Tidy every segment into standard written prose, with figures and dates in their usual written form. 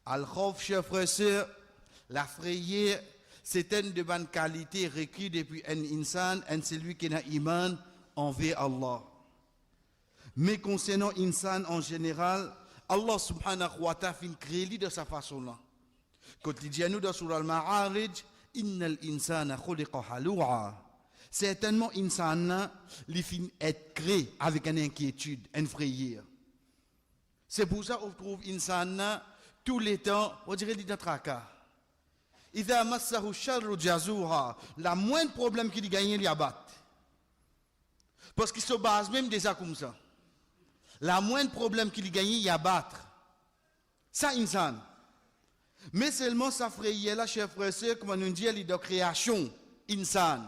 Al-Khawf, chers frères et sœurs, la frayeur, c'est une de bonnes qualités requises depuis un insan, un celui qui a iman envers Allah. Mais concernant insan en général, Allah subhanahu wa ta'ala fin créé de sa façon-là. Quand il dit à nous dans Surah Al-Ma'arij, Innal insana khuliqa halu'a. Certainement, insan, il fin être créé avec une inquiétude, une frayeur. C'est pour ça qu'on trouve insan tous les temps, on dirait qu'il est dans tracas. Idha massahu sharru jazura. La moindre problème qu'il gagne, il y abat. Parce qu'il se base même déjà comme ça. La moindre problème qu'il gagne, il y abattre. Ça, insan. Mais seulement ça frayait là, chers frères et sœurs, comme on nous dit, il est de création, insan.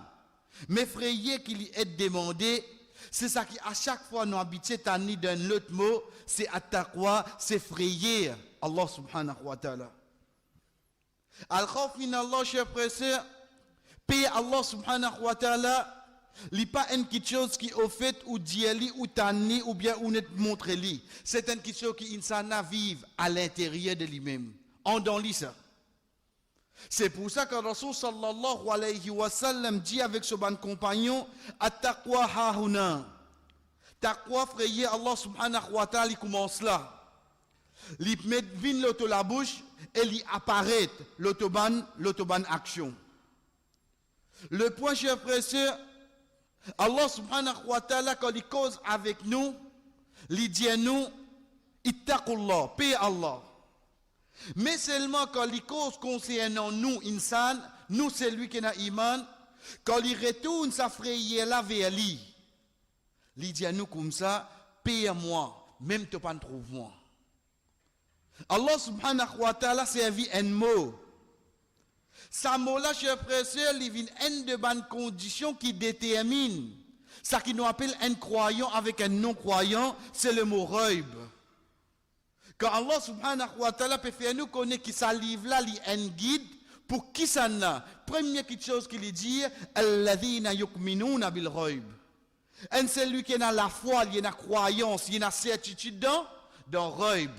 Mais frayé qu'il est demandé, c'est ça qui à chaque fois nous habitué tani d'un autre mot, c'est attaqwa, c'est frayer Allah subhanahu wa ta'ala. Al-khawf min Allah, chers frères et sœurs, payer Allah subhanahu wa ta'ala, n'est pas une quelque chose qui au fait ou diali ou tani ou bien ou ne montre li. C'est une quelque chose qui insana vive à l'intérieur de lui-même. En dans lui ça. C'est pour ça que Rasul sallallahu alayhi wa sallam dit avec ce bon compagnon, at-taqwa hahuna. Taqwa frayer Allah subhanahu wa ta'ala, il commence là. Il met vin l'auto la bouche et il apparaît l'autoban action. Le point, chers frères et sœurs, Allah subhanahu wa ta'ala, quand il cause avec nous, il dit à nous, ittaqullah, paix Allah. Mais seulement quand il cause concernant nous, insan, nous c'est lui qui a iman, quand il retourne sa frayeur là vers lui, il dit à nous comme ça, paix à moi, même tu pas trouve moi. Allah subhanahu wa ta'ala servi un mot. Ce mot-là, chers frères et sœurs, il vient une de bonnes conditions qui détermine. Ça qui nous appelle un croyant avec un non-croyant, c'est le mot raib. Quand Allah subhanahu wa ta'ala peut faire nous connaître qui ça livre là, il un guide pour qui ça n'a. Première chose qu'il dit, alladhina yu'minuna bil raib. Un celui qui a la foi, il a la croyance, il a la certitude dans raib.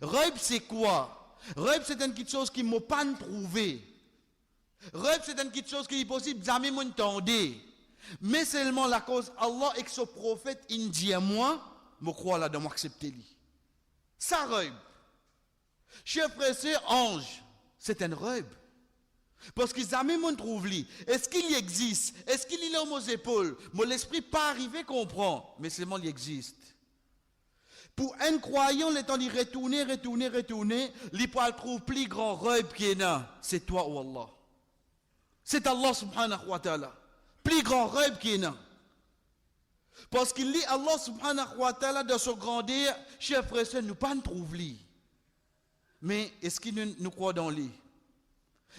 Raib c'est quoi? Raib c'est une chose qui m'a pas trouvé. Raib c'est une chose qui est possible jamais m'entendre. Mais seulement la cause Allah et que ce prophète indien moi, me crois là de m'accepter lui. Ça raib. Chers frères et sœurs, ange, c'est un raib. Parce qu'ils jamais m'ont trouvé. Est-ce qu'il existe? Est-ce qu'il est là aux épaules? Mon esprit pas arrivé à comprendre, mais seulement il existe. Pour un croyant, le temps d'y retourner, il peut trouver plus grand rêve qu'il y a. C'est toi ou Allah. C'est Allah subhanahu wa ta'ala. Plus grand rêve qu'il y a. Parce qu'il dit Allah subhanahu wa ta'ala de son grandeur, chers frères et sœurs, nous pas trouver. Mais est-ce qu'il nous croit dans lui?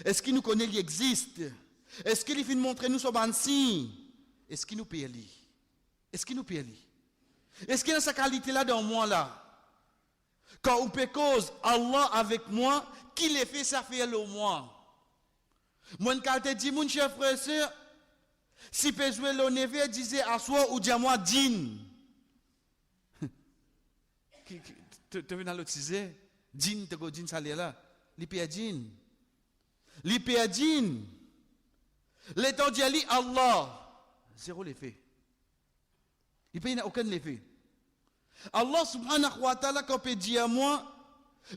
Est-ce qu'il nous connaît, il existe? Est-ce qu'il fait montrer nous son signe? Est-ce qu'il nous paye lui? Est-ce qu'il nous paye lui? Est-ce qu'il y a sa qualité là dans moi là? Quand on peut cause Allah avec moi, qui les fait ça faire le moi? Moi, quand je dis, mon cher frère et sœur, si peut jouer le neveu disait à soi ou dis à moi, din. Tu veux dans l'autre disait, din, tu go din ça là. L'ipé din. L'ipé din. L'étant dit Allah. Zéro l'effet. Il n'y a aucun effet. Allah subhanahu wa ta'ala, quand peut dire à moi,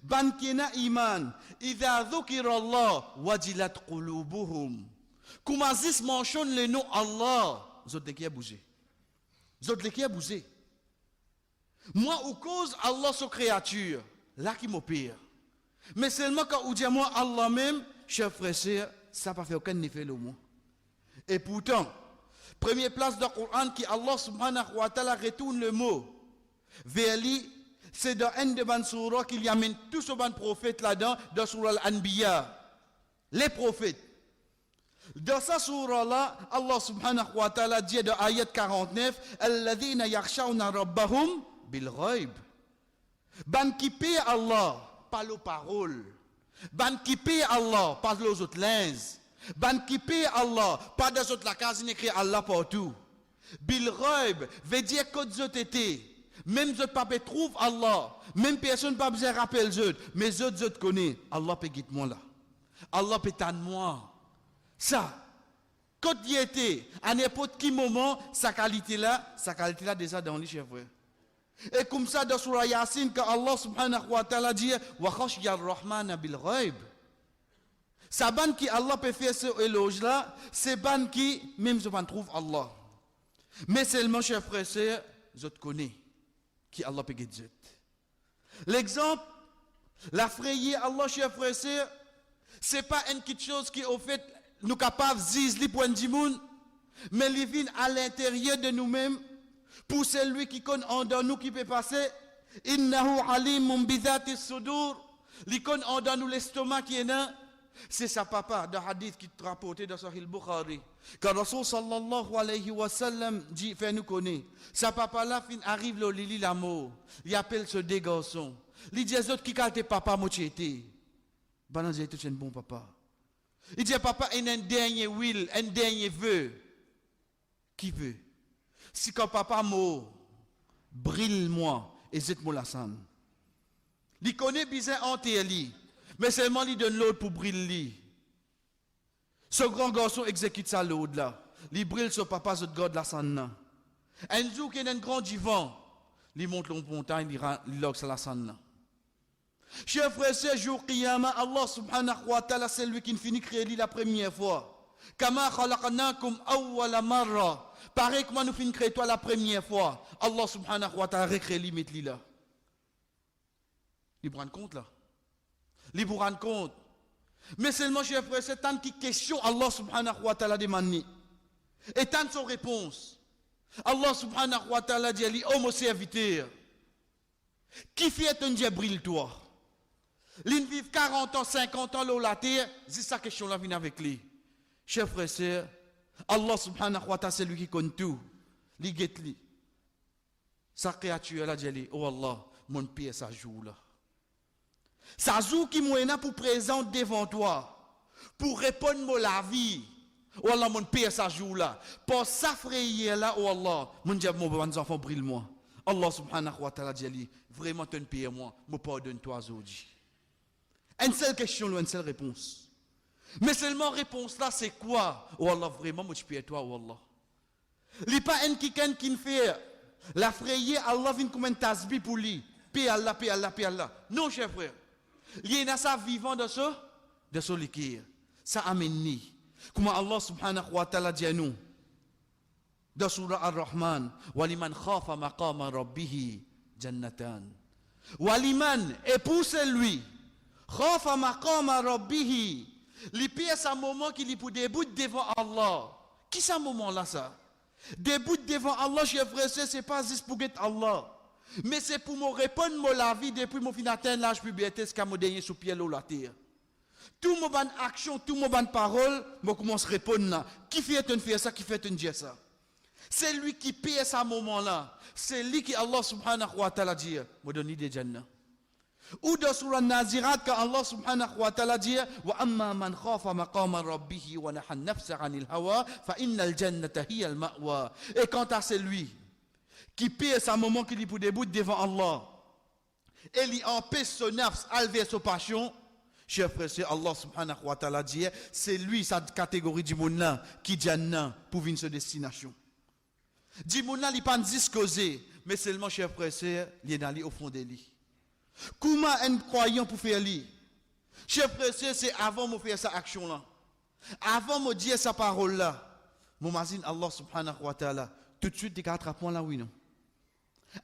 ban kina iman, idha dhukira Allah, wajilat qulubuhum. Comment Aziz mentionne le nom Allah, vous autres qui a bougé. Vous autres qui a bougé. Moi, au cause Allah, sa créature, là qui m'opère. Mais seulement quand on dit à moi Allah même, chers frères et sœurs, ça n'a pas fait aucun effet le mot. Et pourtant, première place dans le Coran qui Allah subhanahu wa ta'ala retourne le mot vers lui, c'est dans un de ban surah qu'il y amène tous ces ban prophètes là-dedans, dans surah Al-Anbiya. Les prophètes. Dans sa surah là, Allah subhanahu wa ta'ala dit dans ayat 49, Alladhina yakhshawna rabbahum bil ghaib. Ban qui paie Allah, pas les paroles. Ban qui paie Allah, pas les autres lenses. Ban qui paie Allah, pas des autres la case, il écrit Allah partout. Bil ghaib veut dire que vous été. Même eux pas trouve Allah. Même personne pas besoin rappeler eux. Mais eux connaissent. Allah peut guider moi là. Allah peut t'en moi. Ça. Quand il était, à n'importe quel moment, sa qualité là déjà dans les cheveux. Et comme ça, dans Surah Yasin, quand Allah subhanahu wa ta'ala dit wa khashya ar-Rahman bil ghaib. Sa ban qui Allah peut faire ce éloge là, c'est ban qui même je ne trouve Allah. Mais seulement, chers frères et sœurs, je te connais qui Allah peut guider. L'exemple, la frayer Allah, chers frères et sœurs, c'est pas une petite chose qui au fait nous capables zizli pour un dimoun, mais il vient à l'intérieur de nous-mêmes pour celui qui connaît en dans nous qui peut passer. Innahu alimun bidhati sudur. Il connaît en dans nous l'estomac qui est là. C'est sa papa dans hadith qui est rapporté dans Sahih Bukhari. Quand Rasul sallallahu alayhi wa sallam dit, fait nous connaître, sa papa là arrive le lili la mort. Il appelle ce deux garçons. Il dit aux autres qui quand papa moi été. Ben j'ai tout un bon papa. Il dit papa il a un dernier will, un dernier vœu. Qui veut? Si quand papa mort, brille-moi et zette-moi la sang. Il connaît bien en lui. Mais seulement il donne l'autre pour briller. Ce grand garçon exécute ça l'autre là. Il brille sur papa, ce garde la sanna. Un jour qu'il y a un grand divan, il monte le montagne, il log sur la sanna. Chers frères, ce jour Qiyama, Allah subhanahu wa ta'ala, c'est lui qui finit créer la première fois. Kama khalaqnakum awwala marra. Pareil que moi nous finissons créer toi la première fois. Allah subhanahu wa ta'ala recrée lui, met lui là. Il prend compte là. Il vous rend compte. Mais seulement, chers frères, c'est tant qui question Allah subhanahu wa ta'ala demande. Et tant son réponse. Allah subhanahu wa ta'ala dit, oh mon serviteur, qui fait un Dieu brille toi? L'in vive 40 ans, 50 ans, là, la terre, c'est sa question là, vient avec lui. Chers frères et sœurs, Allah subhanahu wa ta'ala, c'est lui qui connaît tout. Il guette lui. Sa créature là, dit, oh Allah, mon pied, ça joue là. Ça joue qui m'a pour présenter devant toi, pour répondre à la vie. Oh Allah, mon père, ça joue là. Pour s'affrayer là, oh Allah, mon Dieu, mon enfant, brille-moi. Allah subhanahu wa ta'ala dit, vraiment, tu payes moi, me pardonne-toi aujourd'hui. Une seule question, une seule réponse. Mais seulement réponse là, c'est quoi? Oh Allah, vraiment, moi, je paye toi, oh Allah. Il n'y a pas un qui fait la frayer, Allah vient comme un tasbih pour lui. Paye Allah, paye Allah, paye Allah. Non, cher frère. Il y a ça vivant de ce liquide. Ça amène ni. Comme Allah subhanahu wa ta'ala dit à nous. Dans Surah Ar-Rahman. Waliman khafa maqama rabbihi jannatan. Waliman, et pour celui. Khafa maqama rabbihi. Les pièces à un moment qu'il est pour debout devant Allah. Qui c'est un moment là ça? Debout devant Allah, chers frères, c'est pas juste pour être Allah. Mais c'est pour me répondre la vie depuis mon fin d'atteindre l'âge puberté, ce qu'a me donné sous pied la terre. Tout mon bonne action, tout mon bonne parole, je commence à répondre là. Qui fait un faire ça, qui fait un dire ça? C'est lui qui paye à ce moment-là. C'est lui qui Allah subhanahu wa ta'ala dit, me donne des jannah. Ou dans Surah Nazirat, quand Allah subhanahu wa ta'ala dit, wa amma man khafa maqama rabbihi wa nahan nafsa anil hawa, fa innal jannata hiya al ma'wa. Et quant à celui qui paie à un moment qu'il est pour debout devant Allah, et il empêche son nafs à lever sa passion, chers frères, c'est Allah subhanahu wa ta'ala dit, c'est lui, cette catégorie du monde là, qui dit non pour venir sa destination. Du monde là, il n'est pas discosé, mais seulement, chers frères, c'est il est allé au fond de lui. Comment un croyant pour faire lui? Chers frères, c'est avant de faire cette action là, avant de dire sa parole là, mon mazine Allah subhanahu wa ta'ala, tout de suite, il y a 4 points là, oui, non?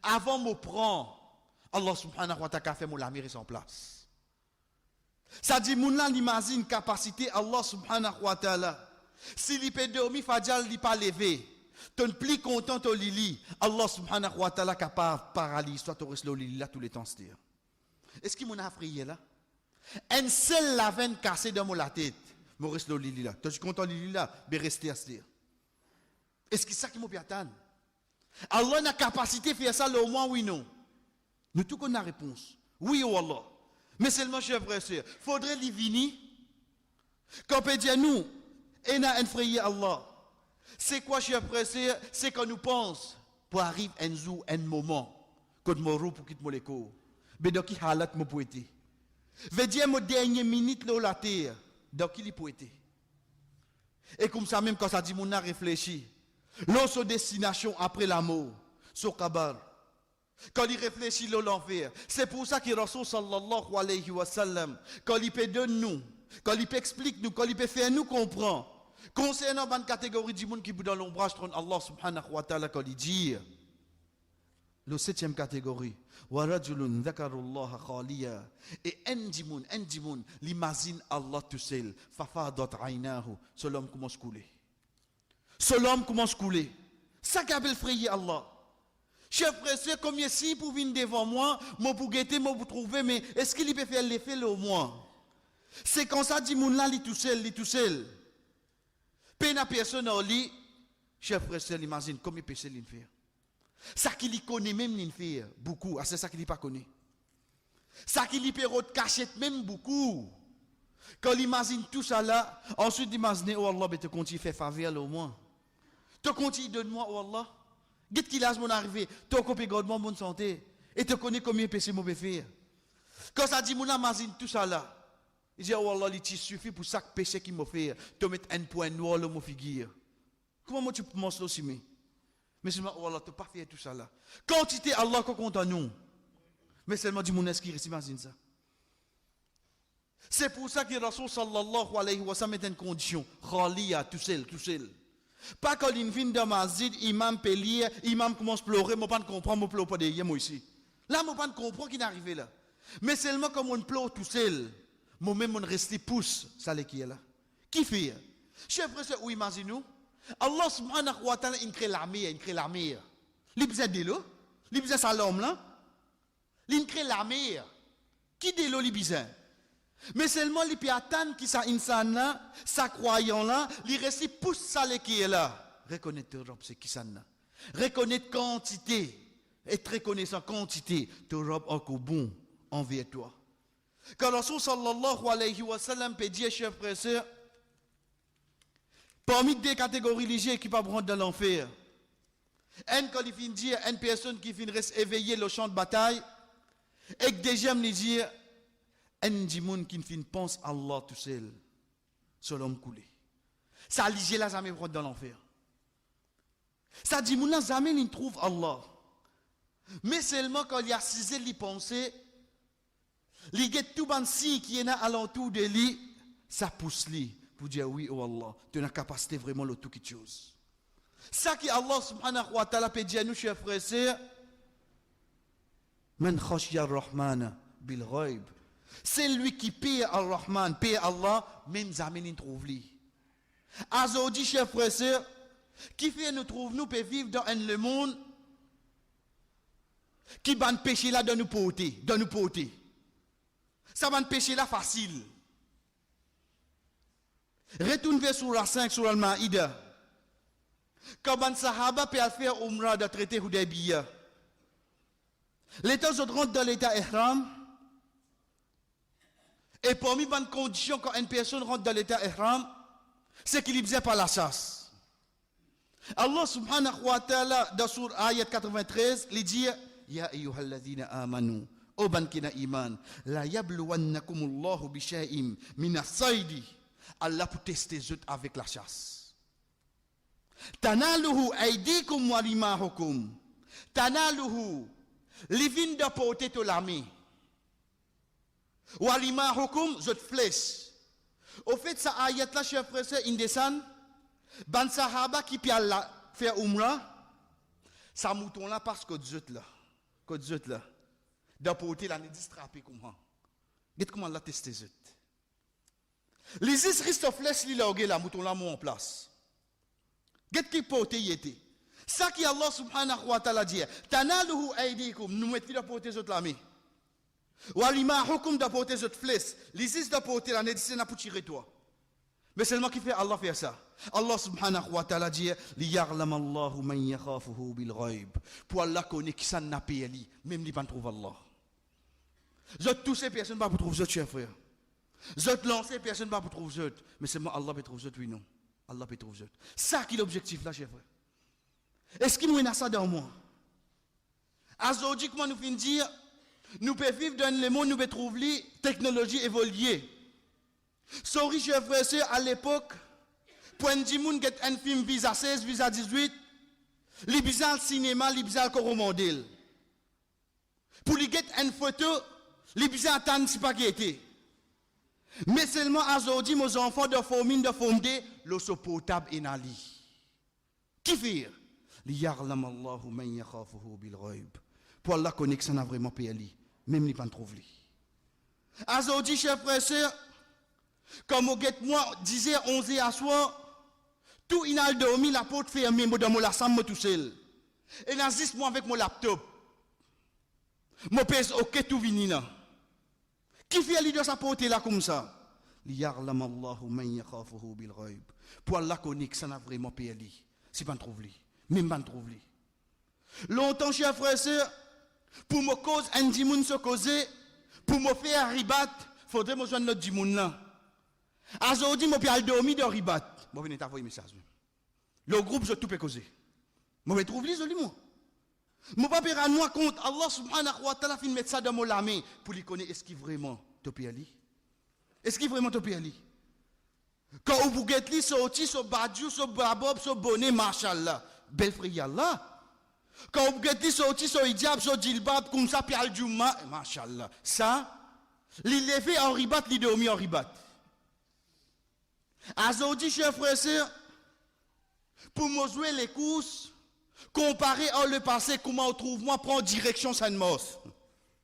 Avant de me prendre, Allah subhanahu wa ta'ala fait mon lamir en place. Ça dit, mon là, l'imagine capacité Allah subhanahu wa ta'ala. S'il peut dormir, Fadjal, il pas levé. Tu n'es plus content au lili. Allah subhanahu wa ta'ala capable de paralyser, soit tu restes au lili là tous les temps. Est-ce qu'il m'a affrayé là? Un seul la veine cassée dans mon la tête. Je reste au lili là. Tu es content au lili là, mais rester à se dire. Est-ce que c'est ça qui m'a bien atteint? Allah a la capacité de faire ça, au moins oui, non. Nous tous connaissons la réponse. Oui, oh Allah. Mais seulement, chers frères et sœurs, il faudrait les venir. Quand on peut dire nous, on a un frère Allah. C'est quoi, chers frères et sœurs? C'est quand nous pensons pour arriver un jour, un moment, Quand je pour quitter mon écho. Mais dans qui halat mon poété. Veut dire mon dernière minute là la terre. Dans qui il poété. Et comme ça même quand ça dit mon a réfléchi. L'autre destination après la mort. Sur Kabar. Quand il réfléchit là l'enfer. C'est pour ça que Rasul sallallahu alayhi wa sallam. Quand il peut donner nous. Quand il peut expliquer nous. Quand il peut faire nous comprendre. Concernant une catégorie du monde qui est dans l'ombrage de Allah subhanahu wa ta'ala. Quand il dit. Le 7e catégorie. Warajulun dhakarullah khaliya. Et un l'imagine Allah tout seul. Fafadat aynahu. Ce l'homme commence à couler. Ce l'homme commence à couler. Ça qu'appelle frayer Allah. Chef frère, combien si pour venir devant moi, moi pour guetter, moi pour trouver, mais est-ce qu'il peut faire l'effet là au moins? C'est quand ça dit moun là, il tout seul. Peine à personne en lit. Chef frère, imagine combien de péchés il fait. Ça qu'il connaît même il fait beaucoup, c'est ça qu'il ne pas connaît. Ça qu'il peut cachette même beaucoup. Quand il imagine tout ça là, ensuite imagine oh Allah, te continue faire faveur au moins. Te continue donne-moi oh Allah. Qu'est-ce qu'il a mon arrivé, te copie godement bonne santé et te connais combien de péchés mauvais faire. Quand ça dit mon imagine tout ça là. Il dit oh Allah, il suffit pour chaque péché qu'il m'a fait, te mettre un point noir dans mon figure. Comment tu peux m'en sortir? Mais seulement, oh Allah, tu n'as pas fait tout ça là. Quantité Allah qu'on compte à nous. Mais seulement du monde qui imagine ça. C'est pour ça que Rasul sallallahu alayhi wa sallam met une condition. Khaliya, tout seul. Pas quand il vient dans ma zid, imam peut lire, imam commence à pleurer, moi pas de comprendre, moi pleure pas derrière moi ici. Là, moi pas de comprendre qui est arrivé là. Mais seulement comme on pleure tout seul, moi-même on reste pousse, ça qui est là. Qui fait? Chef frère, où imaginez-nous? Allah subhanahu wa ta'ala il crée l'armée. Il besoin de l'eau, il besoin de l'homme là. Il crée l'armée. Qui de l'eau il besoin? Mais seulement il peut attendre que ça insan là, ça croyant là, il reste pousse ça qui est là. Reconnaître Europe c'est qui ça là. Reconnaître quantité, être reconnaissant quantité, Europe encore bon envers toi. Quand Rasul sallallahu alayhi wa sallam peut dire chers frères et sœurs, parmi des catégories religieuses qui peuvent rentrer dans l'enfer, quand il finit dire, une personne qui finit reste éveillée le champ de bataille, et que déjà me dire, un dimoun qui finit pense à Allah tout seul, sur l'homme coulé. Ça religieux là jamais rentrer dans l'enfer. Ça dimoun là jamais il trouve Allah. Mais seulement quand il y a cisé les pensées, les guettes tout bansi qui est là alentour de lui, ça pousse lui. Pour dire oui, oh Allah, tu as la capacité vraiment de tout quelque chose. Ça qui Allah subhanahu wa ta'ala peut dire à nous, chers frères et sœurs, Man khashya ar-Rahman bil ghaib. C'est lui qui paye ar-Rahman, paye Allah, même jamais il trouve lui. Aujourd'hui, chers frères et sœurs, qui fait nous trouve, nous peut vivre dans le monde qui va péché là de nous porter, Ça va péché là facile. Retourne vers Surah 5 sur Al-Ma'ida. Quand les Sahaba peuvent faire Umrah de traité Hudaybiyah. L'État rentre dans l'État Ihram. Et parmi les conditions quand une personne rentre dans l'État Ihram, c'est qu'il faisait par la chasse. Allah subhanahu wa ta'ala, dans Surah Ayat 93, il dit Ya ayyuhalladhina amanu, O bankina iman, la yabluwannakumullahu bishay'im minas saydi. Allah pour tester les autres avec la chasse. Tanaluhu aydikum wa rimahukum. Tanaluhu, les vins de porter de l'armée. Wa rimahukum, zot flèche. Au fait, ça ayat là, chers frères, c'est indécent. Ban sahaba qui peut faire umrah, ça mouton là parce que zot là. Que zot là. De porter la distrapé comment. Qu'est-ce comment la tester zot. Les Israélites li la la mouton la en place. Qu'est-ce qui porte y était? Ça qui Allah subhanahu wa ta'ala dit, tanaluhu aydikum, nous mettons de porter zot la main. Wa limahukum de porter zot flèche. Les Israélites de porter la nécessité pour tirer toi. Mais seulement qui fait Allah faire ça. Allah subhanahu wa ta'ala dit, li ya'lam Allahu man yakhafuhu bil ghaib. Pour Allah connaît qui ça n'a pas li, même li pas trouve Allah. Zot tous ces personnes pas pour trouver zot chers frères. Zot lancé, personne ne va trouver zot. Mais seulement Allah peut trouver zot, oui, non. Allah peut trouver zot. Ça qui est l'objectif là, chers frères. Est-ce qu'il nous a ça dans moi? Aujourd'hui, comment nous finissons dire, nous pouvons vivre dans le monde, nous pouvons trouver technologie évoluée. Sorry, chers frères et sœurs, à l'époque, pour un gens qui a un film visa 16, visa 18, les bizarres cinéma, les bizarres coromandel. Pour les get une photo, les bizarres attendent si pas qui était. Mais seulement aujourd'hui, mes enfants de famille de fondé, l'eau potable et nali. Qui fait? Liya'lam Allahu man yakhafuhu bil ghaib. Pour Allah connaît que ça n'a vraiment pas li, même ni pas trouve li. Aujourd'hui, chers frères et sœurs, comme au get moi disait 11 à soir, tout inal dormi la porte fermée, moi dans mon la chambre tout seul. Et n'assiste moi avec mon laptop. Mon pèse ok tout vini là. Qui fait l'idée de sa porte là comme ça? Liya'lam Allahu man yakhafuhu bil ghaib. Pour Allah connaît que ça n'a vraiment pas li, si pas trouve li, même pas trouve li. Longtemps, chers frères et sœurs, pour me cause un dimoun se causer, pour me faire ribat, faudrait me joindre notre dimoun là. Aujourd'hui, je peux dormir dans ribat. Je vais t'envoyer un message. Le groupe, je tout peux causer. Je vais trouver les moi. Je ne peux pas faire moi compte. Allah subhanahu wa ta'ala fait mettre ça dans mon lame pour lui connaître est-ce qu'il vraiment te peut aller. Est-ce qu'il vraiment te peut aller? Quand vous êtes li sorti, ce badjou, ce babob, ce bonnet, machallah. Belle frère Allah. Quand vous êtes sorti, ce hijab, ce djilbab, comme ça, puis al-jumma, machallah. Ça, les lever en ribat, les dormir en ribat. Aujourd'hui, chers frères et sœurs, pour me jouer les courses, comparer à le passé, comment on trouve, moi, prendre direction Saint-Mos.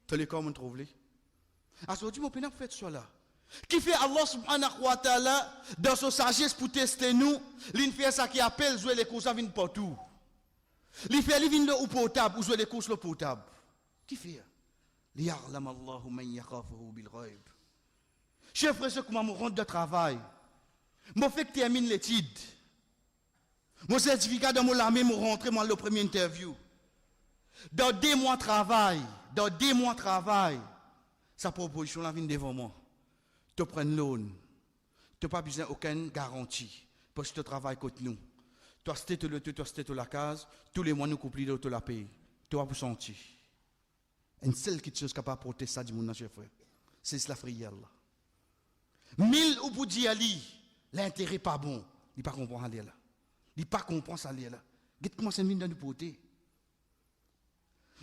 Tu les comment on trouve les? Aujourd'hui, mon pénal fait ça là. Qui fait Allah subhanahu wa ta'ala, dans sa sagesse pour tester nous, il fait ça qui appelle jouer les courses, ça vient partout. Il fait, il vient au potable, ou jouer les courses le potable. Qui fait? Liya'lam Allahu man yakhafuhu bil ghaib. Chers frères et sœurs, comment on rentre de travail? Je fais que termine l'étude. Mon certificat de mon armée, je rentre dans la première interview. Dans 2 mois de travail, sa proposition là vient devant moi. Tu prends l'eau. Tu n'as pas besoin d'aucune garantie. Parce que tu travailles contre nous. Tu as acheté la case, tous les mois nous coupons de la paye. Tu vas vous sentir. Une seule chose capable de porter ça du monde, chef frère. C'est la prière là. 1000 ou pour dire l'intérêt pas bon, il pas comprend aller là. Il pas comprend ça aller là. Qu'est-ce comment c'est venu dans nous porter?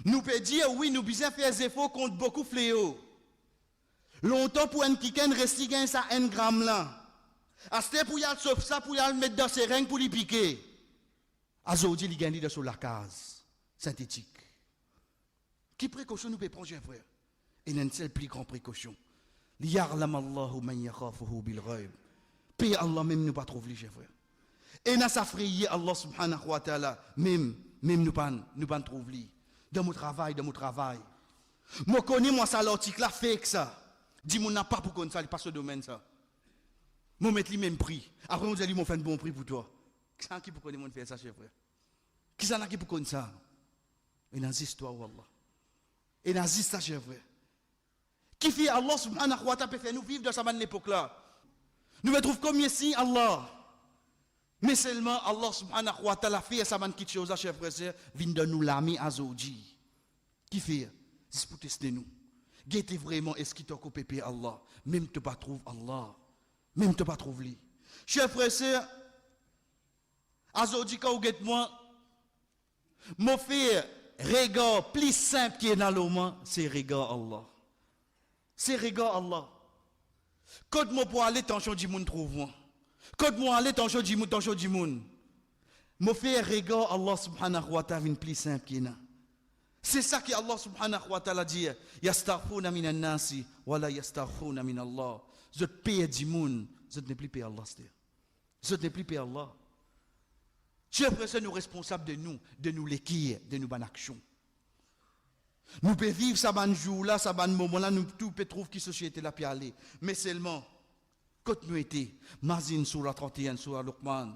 Nous peut dire oui, nous besoin faire des efforts contre beaucoup de fléaux. Longtemps pour un kiken rester gain ça 1 gramme là. Acheter pour y aller sauf ça pour y aller mettre dans ses règles pour lui piquer. Aujourd'hui il gagne sur la case synthétique. Qui précaution nous peut prendre, frère? Et une seule plus grande précaution. Liya'lam Allahu man yakhafuhu bil ghaib. Paye Allah même nous pas trouver les frère. Et n'a sa frayé Allah subhanahu wa ta'ala même nous pas trouver. Dans mon travail. Moi connais moi ça l'article là fait que ça. Dis mon n'a pas pour qu'on ça, il passe ce domaine ça. Moi mettre le même prix. Après on dit moi fait un bon prix pour toi. Qui ça qui pour connaître mon faire ça, chef frère? Qui ça qui pour connaître ça? Et dans histoire wallah. Et dans ça, chef frère. Qui fait Allah subhanahu wa ta'ala peut faire nous vivre dans cette époque là? Nous ne trouvons combien si Allah. Mais seulement Allah subhanahu wa ta'ala fait ça petite chose, chef frère, vient de nous l'ami aujourd'hui. Qui fait? C'est pour tester nous. Guettez vraiment est-ce qu'il t'a coupé Allah? Même tu pas trouve Allah. Même tu pas trouve lui. Chef frère, aujourd'hui quand vous guettez moi, mon frère, regard plus simple qui est dans l'homme, c'est regard Allah. C'est regard Allah. Quand moi pour aller tension du monde trouve moi. Quand moi aller tension du monde. Mon frère regard Allah subhanahu wa ta'ala plus simple qui est là. C'est ça que Allah subhanahu wa ta'ala dit. Yastaghfuna minan nasi wa la yastaghfuna min Allah. Je te paye du monde, je ne plus payer Allah. Je ne plus payer Allah. Chers frères, nous responsables de nous l'équire, de nous bonnes actions. Nous pouvons vivre ça ban jour là, ça ban moment là, nous tout peut trouver qui société là puis aller. Mais seulement quand nous étions, Mazin surah 31 surah Luqman.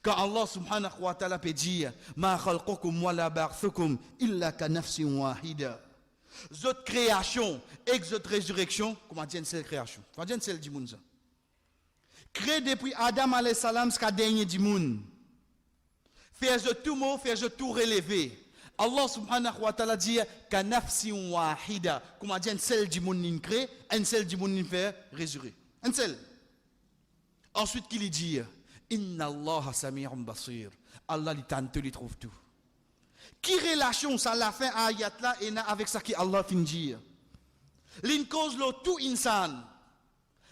Quand Allah subhanahu wa ta'ala peut dire ma khalqukum wa la ba'thukum illa ka nafsin wahida. Votre création et votre résurrection, comment dire cette création? Comment dire celle du monde ça? Créé depuis Adam alayhi salam jusqu'à dernier du monde. Faire tout mot, faire tout relevé. Allah subhanahu wa ta'ala dit ka nafsin wahida, comment dire un seul du monde nin crée, un seul du monde nin fait résurrer. Un seul. Ensuite qu'il dit inna Allah sami'un basir. Allah li tante li trouve tout. Qui relation ça la fin ayat là et avec ça qui Allah fin dire. L'in cause lo tout insan.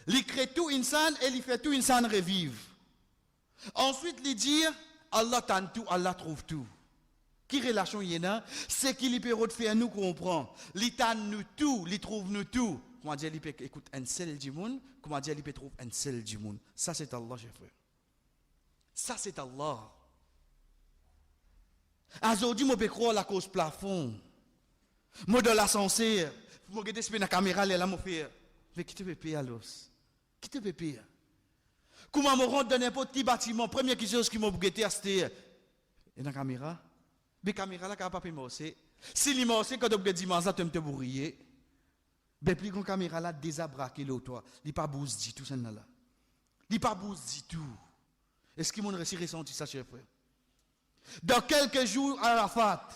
Li crée tout insan et li fait tout insan revivre. Ensuite il dit Allah tente tout, Allah trouve tout. Qui relation y en a, c'est qu'il peut faire nous comprendre. Li tente nous tout, li trouve nous tout. Comment dire, il peut écouter un seul du monde, comment dire, il peut trouver un seul du monde. Ça c'est Allah, chers frères. Ça c'est Allah. Aujourd'hui, je peux croire la cause plafond. Moi, dans l'ascenseur, je regarde la caméra, là, je fais. Mais qui te peut payer à l'os? Qui te peut payer? Comment je rentre dans n'importe quel bâtiment? Première chose qui m'a regardé, c'était. Et dans la caméra? Mais la caméra, là, pas payer aussi. Si les morceaux, quand tu regardes dimanche, tu te bourrier. Mais plus grande caméra, là, désabraqué l'autre. Il n'est pas bouse dit tout ça, là. Il n'est pas bouse dit tout. Est-ce qu'ils m'ont ressenti ça, chers frères? Dans quelques jours à Arafat,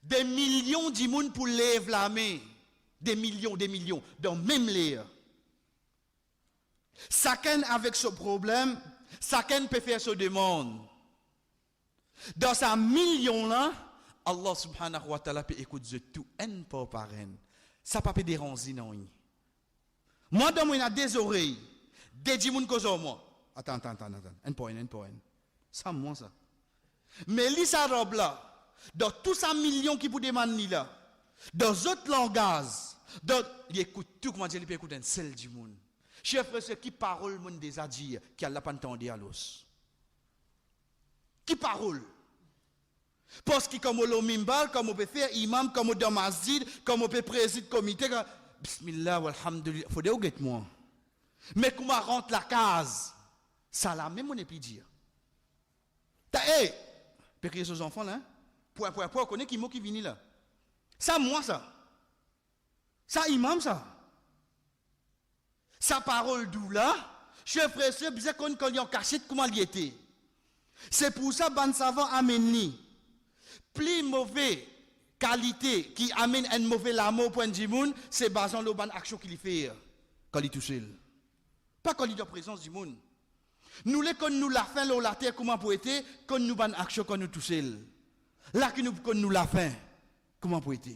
des millions de monde pour lever la main. Des millions, dans même l'air. Chacun avec ce problème, chacun peut faire ce demande. Dans ces millions-là, Allah subhanahu wa ta'ala peut écouter tout, un peu par un. Ça ne peut pas déranger, non. Moi, dans moi, il y a des oreilles, des gens qui sont moi. Attends. Un point. Ça, moi, ça. Mais l'isa robe là, dans tous ces millions qui vous demandent là, dans d'autres langages, il écoute tout, comment dire, il peut écouter un seul du monde. Chers frères, c'est qui parole monde des adis qui a la pas entendu à l'os. Qui parole? Parce que comme on mimbal, comme on peut faire imam, comme on dans masjid, comme on peut présider comité, bismillah, alhamdulillah, faut dire moi. Mais comment rentre la case? Ça la même on est plus dire. Hey, peut crier aux enfants là, point, connaît qui mot qui vient là. Ça moi ça. Ça imam ça. Sa parole d'où là, chef frère, c'est bien qu'on y a caché comment il était. C'est pour ça ban savant amène plus mauvais qualité qui amène un mauvais l'amour point du monde, c'est basant le ban action qu'il fait quand il touche. Pas quand il est en présence du monde. Nous les quand nous la fin la terre comment pour être quand nous ban action quand nous touche. Là que nous la fin comment pour être.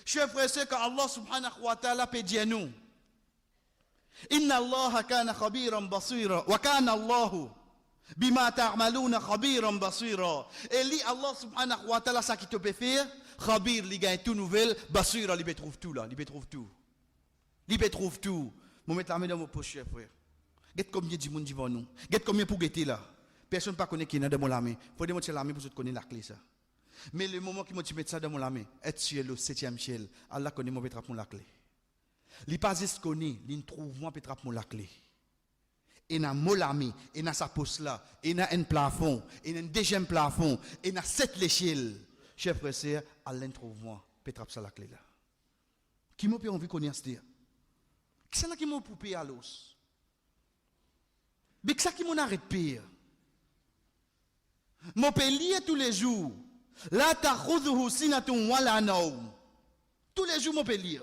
Chers frères, c'est que Allah subhanahu wa ta'ala peut dire nous. Inna Allah kana khabiran basira wa kana Allah bima ta'maluna khabiran basira. Et li Allah subhanahu wa ta'ala ça qui te peut faire khabir li gagne tout nouvelle basira li peut trouve tout là, li peut trouve tout. Li peut trouve tout. Moi mettre la main dans mon poche chef frère. Get combien de monde devant nous. Get combien pour guetter là. Personne pas connaît qui est dans mon la main. Faut démontrer la main pour que tu connais la clé ça. Mais le moment qui m'a mettre ça dans mon la main, être sur le 7e ciel, Allah connaît mon pétrap mon la clé. Li pas juste connaît, li trouve moi pétrap mon la clé. Et na molami, et na sa poste là, et na un plafond, et na un deuxième plafond, et na 7 l'échelle. Chef frère, c'est Allah trouve moi pétrap ça la clé là. Qui m'a pas envie connaître ça? Qui c'est là qui m'a poupé à l'os? Mais qui ça qui m'a arrêté pire? Mon pays tous les jours. La ta'khudhuhu sinatun wala nawm. Tous les jours mon pays.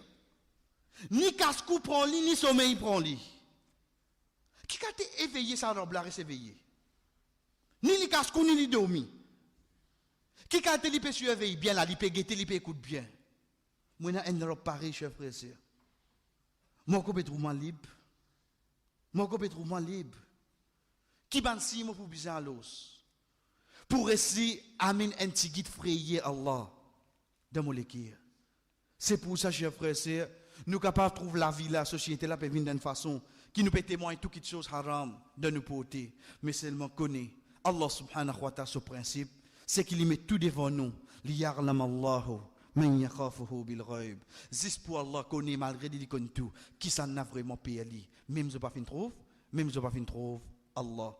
Ni casse-cou prend lit, ni sommeil prend lit. Qui a été éveillé, ça robe là, réveillé? Ni li casse-cou, ni li dormi. Qui a été li peut surveiller bien là, li peut guetter, li peut écouter bien. Moi, j'ai une robe pareille, chers frères et sœurs. Moi, je peux trouver libre. Moi, je peux trouver libre. Qui ban si moi pour bizarre l'os? Pour essayer amener un petit guide frayé Allah dans mon équipe. C'est pour ça, chers frères et sœurs, nous sommes capables de trouver la vie, la société là, peut venir d'une façon qui nous peut témoigner toutes les choses haram de nous porter. Mais seulement connaît Allah subhanahu wa ta'ala ce principe, c'est qu'il met tout devant nous. Liya'lam Allahu man yakhafuhu bil ghaib. Juste pour Allah connaît malgré qu'il connaît tout, qui s'en a vraiment payé. Même si je ne pas fin trouve, Allah.